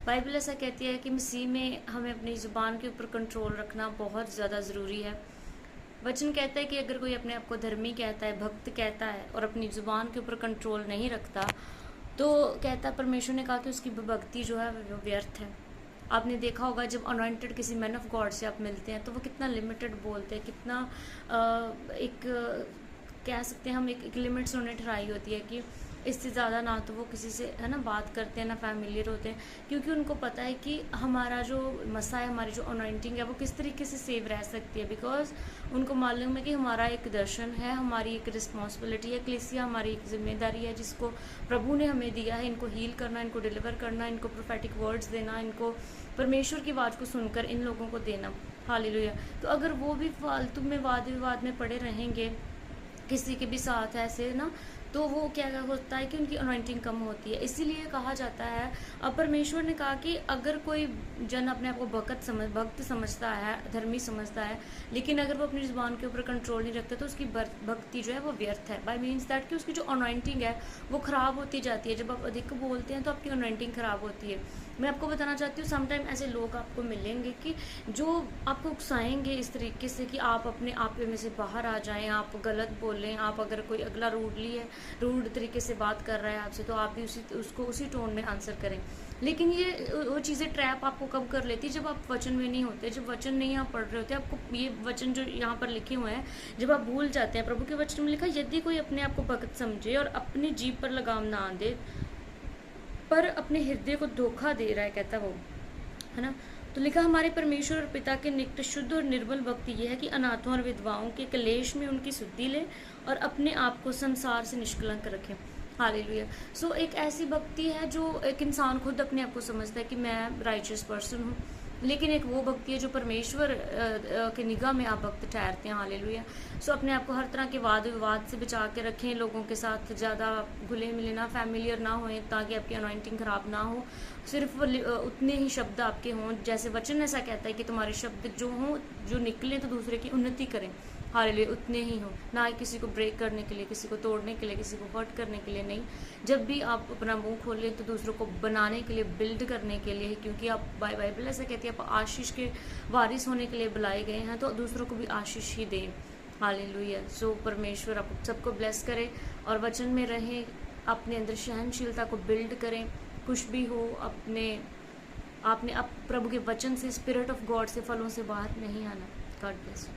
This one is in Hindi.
बाइबल ऐसा कहती है कि मसीह में हमें अपनी ज़ुबान के ऊपर कंट्रोल रखना बहुत ज़्यादा ज़रूरी है। वचन कहता है कि अगर कोई अपने आप को धर्मी कहता है, भक्त कहता है और अपनी ज़ुबान के ऊपर कंट्रोल नहीं रखता, तो कहता है परमेश्वर ने कहा कि उसकी भक्ति जो है वो व्यर्थ है। आपने देखा होगा जब अनॉइंटेड किसी मैन ऑफ गॉड से आप मिलते हैं तो वो कितना लिमिटेड बोलते हैं, कितना एक कह सकते हैं हम एक लिमिट्स उन्होंने ठहराई होती है कि इससे ज़्यादा ना तो वो किसी से है ना बात करते हैं, ना फैमिलियर होते हैं, क्योंकि उनको पता है कि हमारा जो मसा है, हमारी जो अनॉइंटिंग है वो किस तरीके से सेव रह सकती है। बिकॉज उनको मालूम है कि हमारा एक दर्शन है, हमारी एक रिस्पॉन्सिबिलिटी है, कलीसिया हमारी एक जिम्मेदारी है जिसको प्रभु ने हमें दिया है, इनको हील करना, इनको डिलीवर करना, इनको प्रोफेटिक वर्ड्स देना, इनको परमेश्वर की आवाज़ को सुनकर इन लोगों को देना। हालेलुया। तो अगर वो भी फालतू में वाद विवाद में पड़े रहेंगे किसी के भी साथ ऐसे ना, तो वो क्या होता है कि उनकी अनॉइंटिंग कम होती है। इसीलिए कहा जाता है, अब परमेश्वर ने कहा कि अगर कोई जन अपने आप को भक्त समझता है, धर्मी समझता है, लेकिन अगर वो अपनी ज़ुबान के ऊपर कंट्रोल नहीं रखता तो उसकी भक्ति जो है वो व्यर्थ है। बाय मीन्स दैट कि उसकी जो अनॉइंटिंग है वो ख़राब होती जाती है। जब आप अधिक बोलते हैं तो आपकी अनॉइंटिंग ख़राब होती है। मैं आपको बताना चाहती हूँ, समटाइम ऐसे लोग आपको मिलेंगे कि जो आपको उकसाएंगे इस तरीके से कि आप अपने आप में से बाहर आ जाएं, आप गलत बोलें। आप अगर कोई अगला रूड तरीके से बात कर रहा है आपसे, तो आप भी उसको उसी टोन में आंसर करें। लेकिन ये वो चीज़ें ट्रैप आपको कब कर लेती है, जब आप वचन में नहीं होते, जब वचन नहीं यहाँ पढ़ रहे होते। आपको ये वचन जो यहाँ पर लिखे हुए हैं जब आप भूल जाते हैं, प्रभु के वचन में लिखा, यदि कोई अपने आप को भक्त समझे और अपनी जीभ पर लगाम ना दे पर अपने हृदय को धोखा दे रहा है, कहता वो, है ना। तो लिखा, हमारे परमेश्वर और पिता के निकट शुद्ध और निर्बल भक्ति यह है कि अनाथों और विधवाओं के क्लेश में उनकी शुद्धि ले और अपने आप को संसार से निष्कलंक रखें। हालेलुया। सो एक ऐसी भक्ति है जो एक इंसान खुद अपने आप को समझता है कि मैं राइचियस पर्सन हूँ, लेकिन एक वो भक्ति है जो परमेश्वर के निगाह में आप भक्त ठहरते हैं। हालेलुया। सो अपने आप को हर तरह के वाद विवाद से बचा के रखें, लोगों के साथ ज़्यादा घुले मिले ना, फैमिलियर ना होएं, ताकि आपकी अनॉइंटिंग ख़राब ना हो। सिर्फ उतने ही शब्द आपके हों, जैसे वचन ऐसा कहता है कि तुम्हारे शब्द जो हों, जो निकलें तो दूसरे की उन्नति करें। हालेलुया। उतने ही हो, ना किसी को ब्रेक करने के लिए, किसी को तोड़ने के लिए, किसी को हर्ट करने के लिए नहीं। जब भी आप अपना मुंह खोलें तो दूसरों को बनाने के लिए, बिल्ड करने के लिए, क्योंकि आप बाइबल ऐसा कहती है आप आशीष के वारिस होने के लिए बुलाए गए हैं, तो दूसरों को भी आशीष ही दें। हालेलुया। सो परमेश्वर आप सबको ब्लेस करे और वचन में रहें, अपने अंदर सहनशीलता को बिल्ड करें। कुछ भी हो, आपने प्रभु के वचन से, स्पिरिट ऑफ गॉड से, फलों से बाहर नहीं आना। God bless.